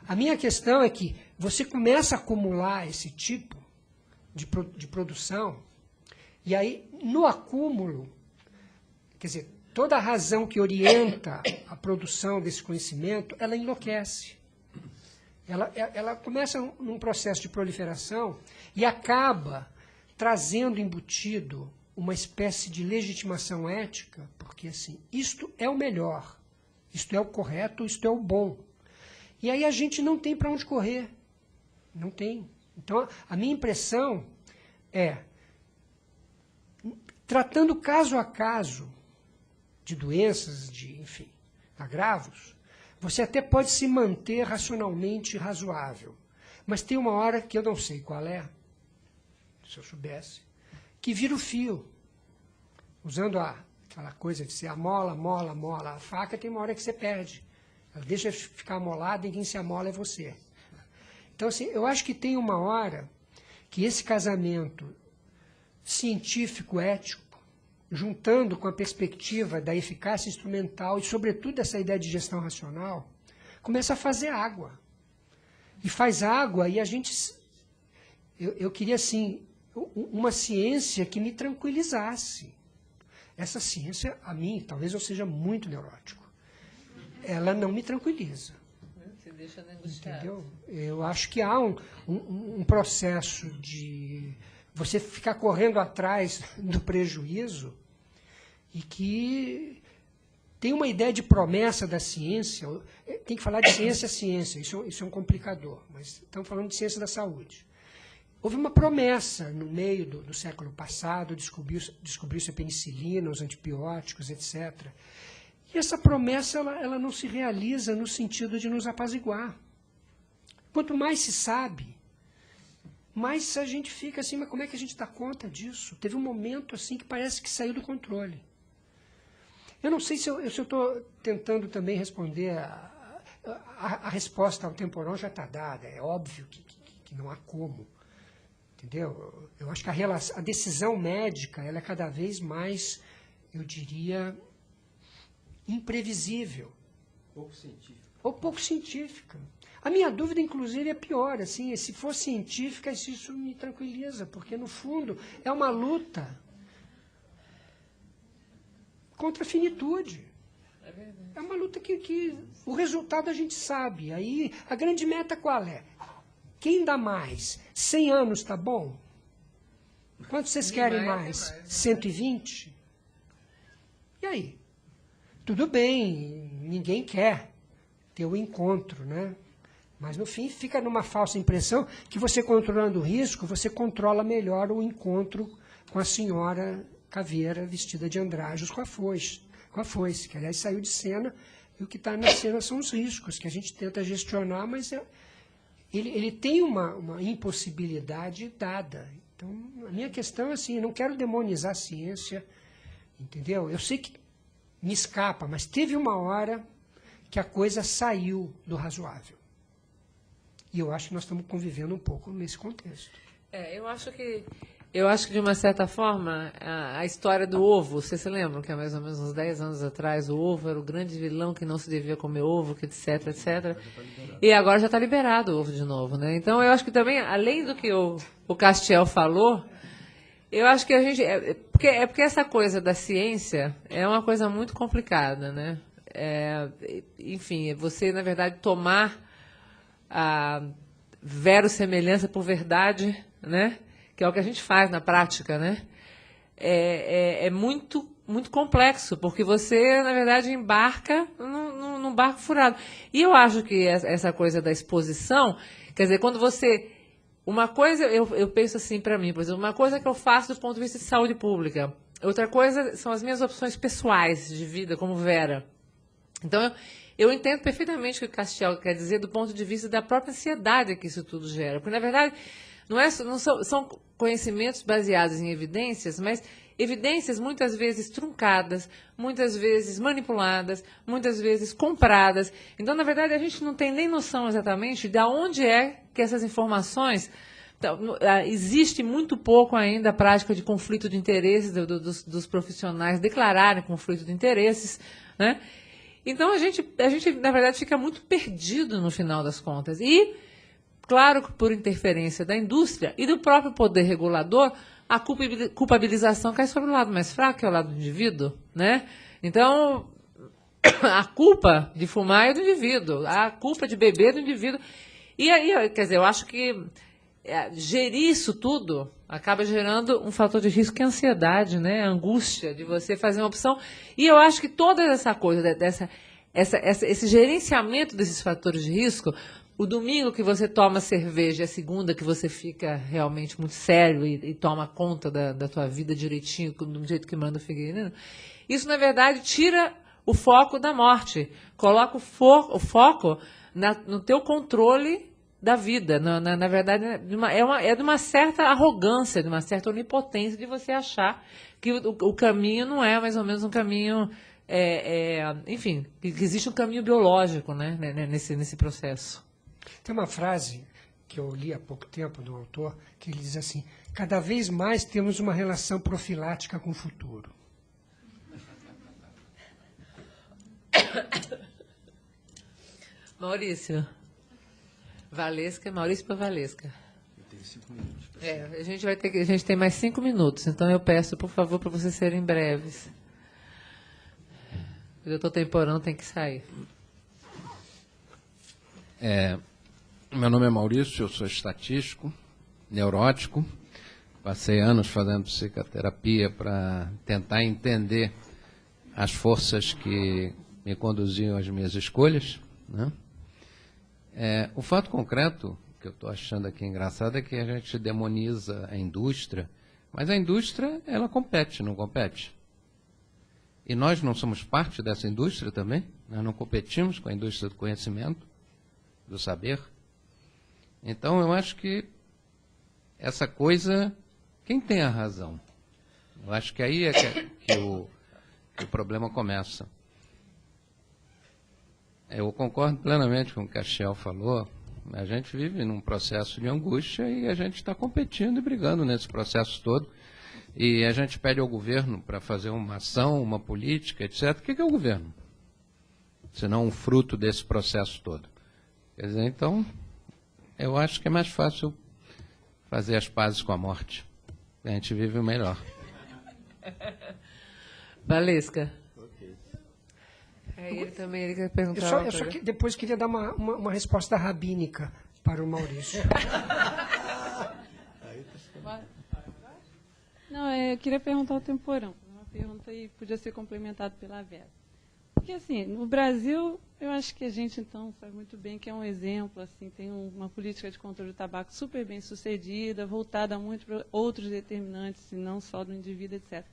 A minha questão é que você começa a acumular esse tipo de produção, e aí, no acúmulo, quer dizer, toda a razão que orienta a produção desse conhecimento, ela enlouquece. Ela começa num processo de proliferação e acaba trazendo embutido uma espécie de legitimação ética, porque assim, isto é o melhor, isto é o correto, isto é o bom. E aí a gente não tem para onde correr. Não tem. Então, a minha impressão é, tratando caso a caso de doenças, de, enfim, agravos, você até pode se manter racionalmente razoável. Mas tem uma hora que eu não sei qual é, se eu soubesse, que vira o fio. Usando aquela coisa de ser a mola, mola, mola. A faca tem uma hora que você perde. Ela deixa ficar amolada e quem se amola é você. Então, assim, eu acho que tem uma hora que esse casamento científico-ético, juntando com a perspectiva da eficácia instrumental e, sobretudo, essa ideia de gestão racional, começa a fazer água. E faz água e a gente... Eu queria, assim, uma ciência que me tranquilizasse. Essa ciência, a mim, talvez eu seja muito neurótico, ela não me tranquiliza. Você deixa angustiado. Entendeu? Eu acho que há um processo de você ficar correndo atrás do prejuízo e que tem uma ideia de promessa da ciência. Tem que falar de ciência, isso é um complicador, mas estamos falando de ciência da saúde. Houve uma promessa no meio do século passado, descobriu-se a penicilina, os antibióticos, etc. E essa promessa ela não se realiza no sentido de nos apaziguar. Quanto mais se sabe, mais a gente fica assim, mas como é que a gente dá conta disso? Teve um momento assim que parece que saiu do controle. Eu não sei se eu estou tentando também responder, a resposta ao temporal já está dada, é óbvio que não há como. Entendeu? Eu acho que a decisão médica ela é cada vez mais, eu diria, imprevisível. Pouco científica. Ou pouco científica. A minha dúvida, inclusive, é pior. Assim, se for científica, isso me tranquiliza, porque, no fundo, é uma luta contra a finitude. É uma luta que o resultado a gente sabe. Aí, a grande meta qual é? Quem dá mais? 100 anos está bom? Quantos vocês querem mais? 120? E aí? Tudo bem, ninguém quer ter o encontro, né? Mas, no fim, fica numa falsa impressão que você controlando o risco, você controla melhor o encontro com a senhora caveira vestida de andrajos com a foice, que, aliás, saiu de cena, e o que está na cena são os riscos, que a gente tenta gestionar, mas ele tem uma impossibilidade dada. Então, a minha questão é assim, eu não quero demonizar a ciência, entendeu? Eu sei que me escapa, mas teve uma hora que a coisa saiu do razoável. E eu acho que nós estamos convivendo um pouco nesse contexto. Eu acho que, de uma certa forma, a história do ovo, vocês se lembram que há mais ou menos uns 10 anos atrás o ovo era o grande vilão que não se devia comer ovo, que etc, etc. E agora já está liberado o ovo de novo, né? Então, eu acho que também, além do que o Castiel falou, eu acho que a gente... Porque essa coisa da ciência é uma coisa muito complicada, né? Enfim, você, na verdade, tomar a verossemelhança por verdade, né? Que é o que a gente faz na prática, né? É muito, muito complexo, porque você, na verdade, embarca num barco furado. E eu acho que essa coisa da exposição, quer dizer, quando você... Uma coisa, eu penso assim para mim, por exemplo, uma coisa que eu faço do ponto de vista de saúde pública, outra coisa são as minhas opções pessoais de vida, como Vera. Então, eu entendo perfeitamente o que o Castiel quer dizer do ponto de vista da própria ansiedade que isso tudo gera. Porque, na verdade, não são conhecimentos baseados em evidências, mas evidências muitas vezes truncadas, muitas vezes manipuladas, muitas vezes compradas. Então, na verdade, a gente não tem nem noção exatamente de onde é que essas informações... Então, existe muito pouco ainda a prática de conflito de interesses dos profissionais declararem conflito de interesses, né? Então, a gente, na verdade, fica muito perdido no final das contas. E, claro que por interferência da indústria e do próprio poder regulador, a culpabilização cai sobre o lado mais fraco, que é o lado do indivíduo, né? Então, a culpa de fumar é do indivíduo, a culpa de beber é do indivíduo. E aí, quer dizer, eu acho que gerir isso tudo acaba gerando um fator de risco que é a ansiedade, né? A angústia de você fazer uma opção. E eu acho que toda essa coisa, esse gerenciamento desses fatores de risco, o domingo que você toma cerveja, a segunda que você fica realmente muito sério e toma conta da tua vida direitinho, do jeito que manda o Figueiredo, isso, na verdade, tira o foco da morte, coloca o foco no teu controle da vida. Na verdade, é de uma certa arrogância, de uma certa onipotência de você achar que o caminho não é mais ou menos um caminho, enfim, que existe um caminho biológico, né, nesse processo. Tem uma frase que eu li há pouco tempo do autor, que ele diz assim: cada vez mais temos uma relação profilática com o futuro. Maurício. Valesca, Maurício para Valesca. Eu tenho 5 minutos. A gente tem mais 5 minutos, então eu peço, por favor, para vocês serem breves. O doutor Temporão tem que sair. Meu nome é Maurício, eu sou estatístico, neurótico. Passei anos fazendo psicoterapia para tentar entender as forças que me conduziam às minhas escolhas, né? O fato concreto que eu estou achando aqui engraçado é que a gente demoniza a indústria, mas a indústria, ela compete, não compete? E nós não somos parte dessa indústria também? Nós não competimos com a indústria do conhecimento, do saber? Então, eu acho que essa coisa, quem tem a razão? Eu acho que aí é que o problema começa. Eu concordo plenamente com o que a Shell falou. A gente vive num processo de angústia e a gente está competindo e brigando nesse processo todo. E a gente pede ao governo para fazer uma ação, uma política, etc. O que é o governo? Senão um fruto desse processo todo. Quer dizer, então, eu acho que é mais fácil fazer as pazes com a morte. A gente vive o melhor. Valesca. Ele quer perguntar. Eu só que depois queria dar uma resposta rabínica para o Maurício. Não, eu queria perguntar ao Temporão. Uma pergunta aí podia ser complementada pela Vera. Porque, assim, no Brasil, eu acho que a gente, então, sabe muito bem que é um exemplo, assim, tem uma política de controle do tabaco super bem sucedida, voltada muito para outros determinantes, e não só do indivíduo, etc.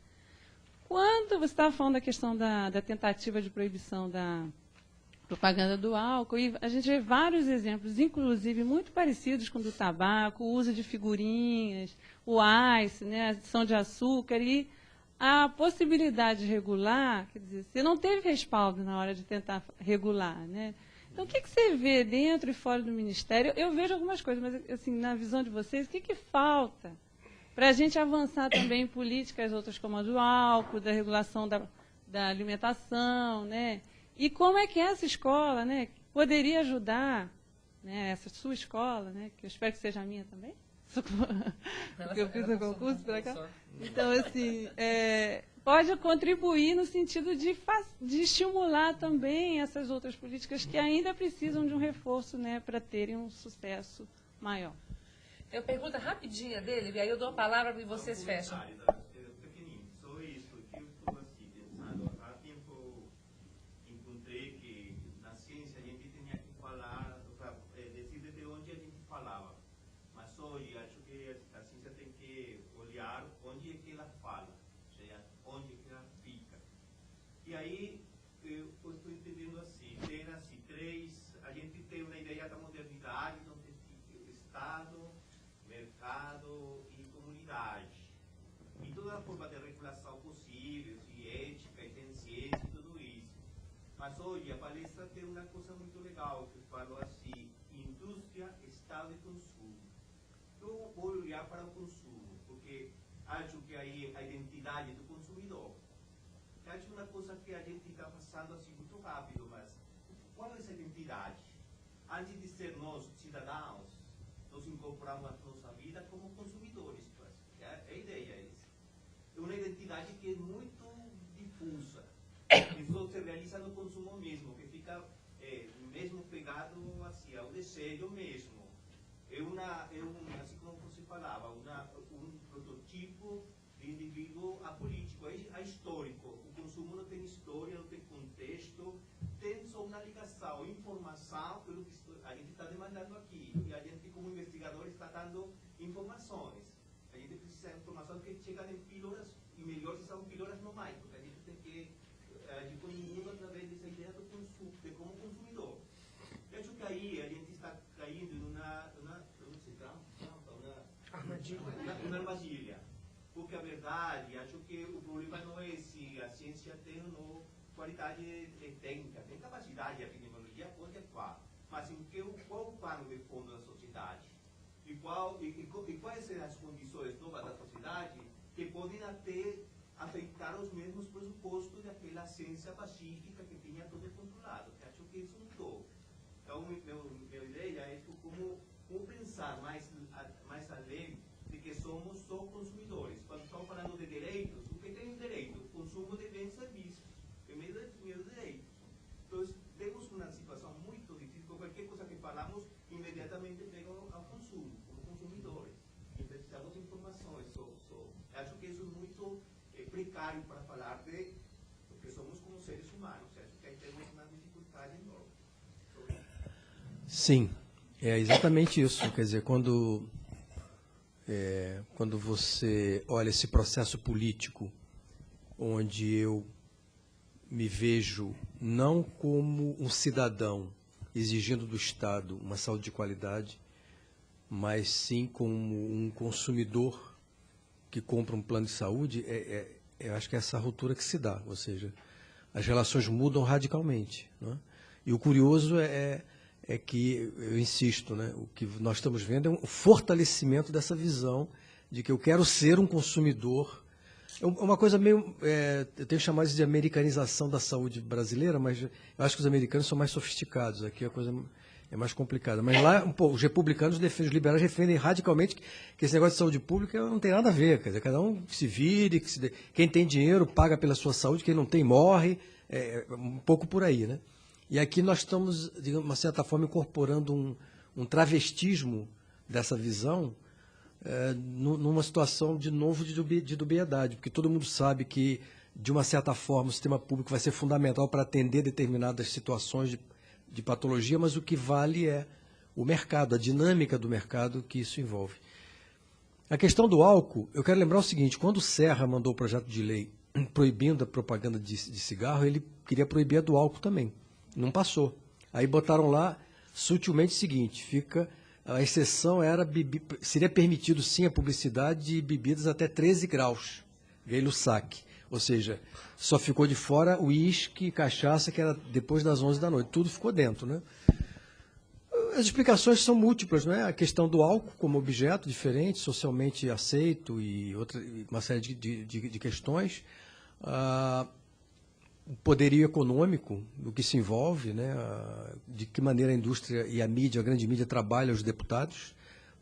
Quando você estava falando da questão da tentativa de proibição da propaganda do álcool, e a gente vê vários exemplos, inclusive muito parecidos com o do tabaco, o uso de figurinhas, o ice, né, a adição de açúcar, e a possibilidade de regular, quer dizer, você não teve respaldo na hora de tentar regular, né? Então, o que você vê dentro e fora do Ministério? Eu vejo algumas coisas, mas, assim, na visão de vocês, o que falta para a gente avançar também em políticas outras como a do álcool, da regulação da alimentação, né? E como é que essa escola, né, poderia ajudar, né, essa sua escola, né, que eu espero que seja a minha também, porque eu fiz o concurso para cá. Então, assim, pode contribuir no sentido de estimular também essas outras políticas que ainda precisam de um reforço, né, para terem um sucesso maior. Eu pergunto rapidinha dele, e aí eu dou a palavra e vocês fecham. Pequenino, só isso que eu estou assim pensando. Há tempo encontrei que na ciência a gente tinha que falar, decidir de onde a gente falava. Mas hoje acho que a ciência tem que olhar onde é que ela fala, ou seja, onde é que ela fica. E aí eu estou entendendo assim, tem assim a gente tem uma ideia da modernidade, onde o Estado, mercado e comunidade. E toda a forma de regulação possível, e ética, e tem ciência e tudo isso. Mas hoje a palestra tem uma coisa muito legal, que falou assim, indústria, Estado e consumo. Eu vou olhar para o consumo, porque acho que aí a identidade do consumidor. Acho uma coisa que a gente está passando assim muito rápido, mas qual é essa identidade? Antes de ser nós, cidadãos, nós incorporamos a nossa vida como consumidores. A ideia é essa. É uma identidade que é muito difusa. Isso se realiza no consumo mesmo, que fica mesmo pegado assim, ao desejo mesmo. Assim como você falava, um prototipo de indivíduo apolítico, é histórico. O consumo não tem história, não tem contexto, tem informação pelo que a gente está demandando aqui. E a gente, como investigador, está dando informações. A gente precisa de informações que chegam em pílulas, e melhor se são pílulas não mais, porque a gente tem que agir com o mundo através dessa ideia do consumo, de como consumidor. Eu acho que aí a gente está caindo numa armadilha. Porque a verdade, acho que o problema não é se a ciência tem ou não qualidade técnica, tem capacidade, a epidemiologia pode atuar, mas em qual o pano de fundo da sociedade? E quais são as condições novas da sociedade que podem até afetar os mesmos pressupostos daquela ciência pacífica que tinha tudo controlado. Eu acho que isso mudou. Então, minha ideia é como pensar mais além de que somos só consumidores. Quando estamos falando de direitos, o que tem direito? O consumo de bens e serviços. Primeiro direitos. Então, temos uma situação muito difícil. Qualquer coisa que falamos, imediatamente pega ao consumo, como consumidores. E precisamos de informações. Acho que isso é muito precário para falar de o que somos como seres humanos. Acho que aí temos uma dificuldade enorme. Sim, é exatamente isso. Quer dizer, quando você olha esse processo político, onde eu me vejo não como um cidadão exigindo do Estado uma saúde de qualidade, mas sim como um consumidor que compra um plano de saúde, eu acho que é essa ruptura que se dá, ou seja, as relações mudam radicalmente, né? E o curioso é que, eu insisto, né, o que nós estamos vendo é um fortalecimento dessa visão de que eu quero ser um consumidor. É uma coisa meio, eu tenho chamado isso de americanização da saúde brasileira, mas eu acho que os americanos são mais sofisticados, aqui a coisa é mais complicada. Mas lá, os republicanos defendem, os liberais defendem radicalmente que esse negócio de saúde pública não tem nada a ver, quer dizer, cada um que se vire, quem tem dinheiro paga pela sua saúde, quem não tem morre, um pouco por aí, né? E aqui nós estamos, digamos, de uma certa forma, incorporando um travestismo dessa visão numa situação, de novo, de dubiedade, porque todo mundo sabe que, de uma certa forma, o sistema público vai ser fundamental para atender determinadas situações de patologia, mas o que vale é o mercado, a dinâmica do mercado que isso envolve. A questão do álcool, eu quero lembrar o seguinte, quando o Serra mandou o projeto de lei proibindo a propaganda de cigarro, ele queria proibir a do álcool também. Não passou. Aí botaram lá sutilmente o seguinte, a exceção seria permitido sim a publicidade de bebidas até 13 graus, Gay-Lussac. Ou seja, só ficou de fora uísque, cachaça, que era depois das 11 da noite. Tudo ficou dentro, né? As explicações são múltiplas, né? A questão do álcool como objeto diferente, socialmente aceito e uma série de questões. O poderio econômico, do que se envolve, né? De que maneira a indústria e a mídia, a grande mídia, trabalham os deputados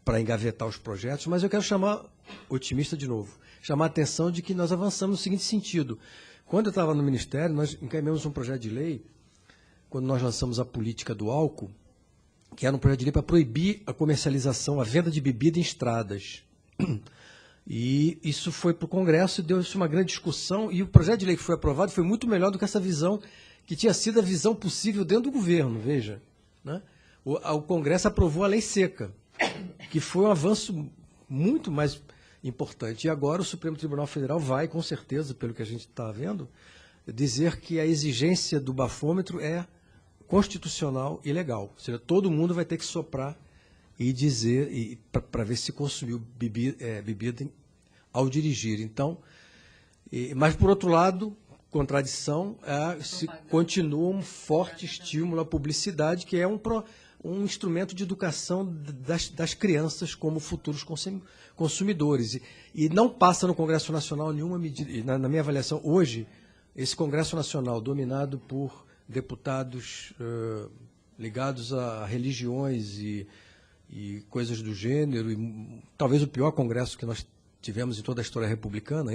para engavetar os projetos. Mas eu quero chamar, otimista de novo, chamar a atenção de que nós avançamos no seguinte sentido. Quando eu estava no Ministério, nós encaminhamos um projeto de lei, quando nós lançamos a política do álcool, que era um projeto de lei para proibir a comercialização, a venda de bebida em estradas. E isso foi para o Congresso e deu-se uma grande discussão, e o projeto de lei que foi aprovado foi muito melhor do que essa visão, que tinha sido a visão possível dentro do governo, veja. Né? O Congresso aprovou a lei seca, que foi um avanço muito mais importante. E agora o Supremo Tribunal Federal vai, com certeza, pelo que a gente está vendo, dizer que a exigência do bafômetro é constitucional e legal. Ou seja, todo mundo vai ter que soprar e dizer, para ver se consumiu bebida ao dirigir. Então, mas, por outro lado, contradição, continua um forte estímulo à publicidade, que é um instrumento de educação das crianças como futuros consumidores. E não passa no Congresso Nacional nenhuma medida. Na minha avaliação, hoje, esse Congresso Nacional, dominado por deputados ligados a religiões e coisas do gênero, e talvez o pior Congresso que nós tivemos em toda a história republicana,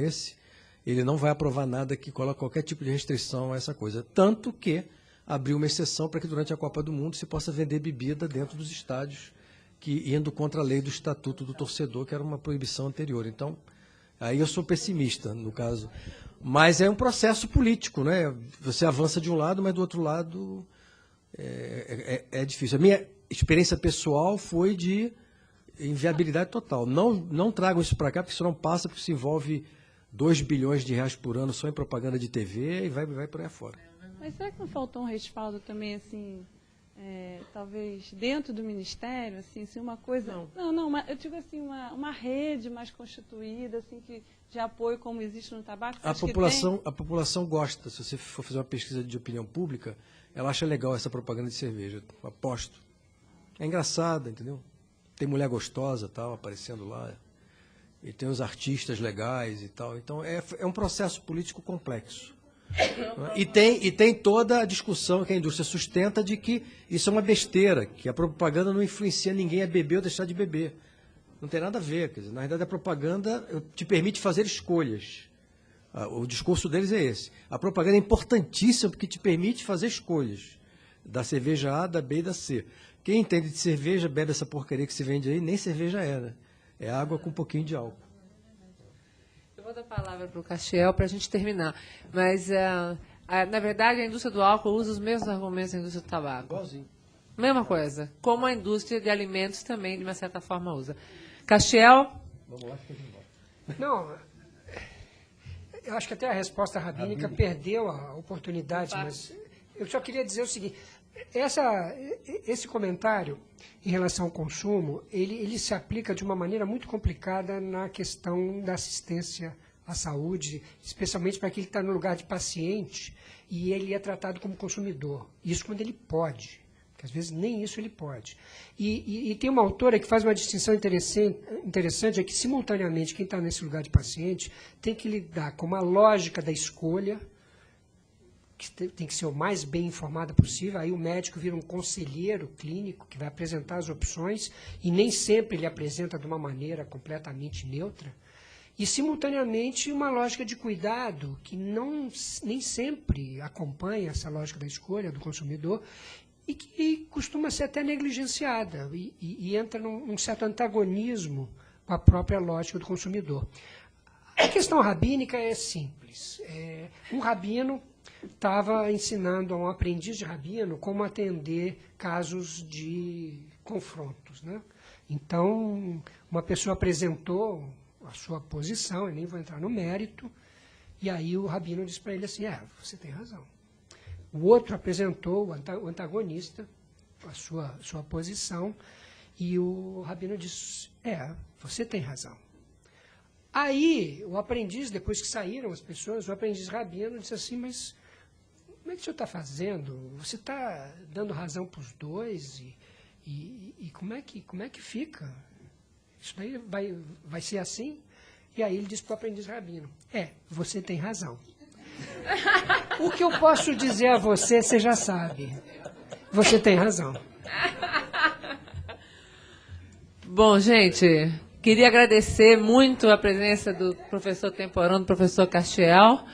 ele não vai aprovar nada que coloque qualquer tipo de restrição a essa coisa. Tanto que abriu uma exceção para que durante a Copa do Mundo se possa vender bebida dentro dos estádios, indo contra a lei do Estatuto do Torcedor, que era uma proibição anterior. Então, aí eu sou pessimista, no caso. Mas é um processo político, né? Você avança de um lado, mas do outro lado é difícil. A minha experiência pessoal foi de inviabilidade total. Não tragam isso para cá, porque isso não passa, porque se envolve 2 bilhões de reais por ano só em propaganda de TV e vai por aí afora. Mas será que não faltou um respaldo também, assim, talvez dentro do Ministério, assim uma coisa... Não, eu digo assim, uma rede mais constituída, assim, de apoio como existe no tabaco? A população gosta, se você for fazer uma pesquisa de opinião pública, ela acha legal essa propaganda de cerveja, aposto. É engraçada, entendeu? Tem mulher gostosa tal, aparecendo lá, e tem os artistas legais e tal. Então, é um processo político complexo. E tem toda a discussão que a indústria sustenta de que isso é uma besteira, que a propaganda não influencia ninguém a beber ou deixar de beber. Não tem nada a ver. Quer dizer, na verdade, a propaganda te permite fazer escolhas. O discurso deles é esse. A propaganda é importantíssima porque te permite fazer escolhas. Da cerveja A, da B e da C. Quem entende de cerveja, bebe essa porcaria que se vende aí, nem cerveja é, né? É água com um pouquinho de álcool. Eu vou dar a palavra para o Castiel para a gente terminar. Mas, na verdade, a indústria do álcool usa os mesmos argumentos da indústria do tabaco. Igualzinho. Mesma coisa. Como a indústria de alimentos também, de uma certa forma, usa. Castiel? Vamos lá, fica de volta. Não, eu acho que até a resposta rabínica perdeu a oportunidade, mas eu só queria dizer o seguinte, esse comentário em relação ao consumo, ele se aplica de uma maneira muito complicada na questão da assistência à saúde, especialmente para aquele que está no lugar de paciente e ele é tratado como consumidor. Isso quando ele pode, porque às vezes nem isso ele pode. E tem uma autora que faz uma distinção interessante, é que simultaneamente quem está nesse lugar de paciente tem que lidar com uma lógica da escolha, que tem que ser o mais bem informada possível, aí o médico vira um conselheiro clínico que vai apresentar as opções e nem sempre ele apresenta de uma maneira completamente neutra, e simultaneamente uma lógica de cuidado que nem sempre acompanha essa lógica da escolha do consumidor e que costuma ser até negligenciada e entra num certo antagonismo com a própria lógica do consumidor. A questão rabínica é simples. Um rabino estava ensinando a um aprendiz de rabino como atender casos de confrontos, né? Então, uma pessoa apresentou a sua posição, eu nem vou entrar no mérito, e aí o rabino disse para ele assim, você tem razão. O outro apresentou, o antagonista, a sua posição, e o rabino disse, você tem razão. Aí, o aprendiz, depois que saíram as pessoas, o aprendiz rabino disse assim, mas como é que o senhor está fazendo? Você está dando razão para os dois? E como é que fica? Isso daí vai ser assim? E aí ele disse para o aprendiz rabino, você tem razão. O que eu posso dizer a você já sabe. Você tem razão. Bom, gente, queria agradecer muito a presença do professor Temporão, do professor Castiel.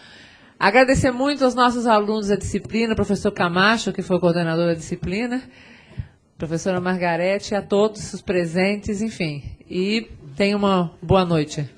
Agradecer muito aos nossos alunos da disciplina, professor Camacho, que foi o coordenador da disciplina, professora Margarete, a todos os presentes, enfim. E tenham uma boa noite.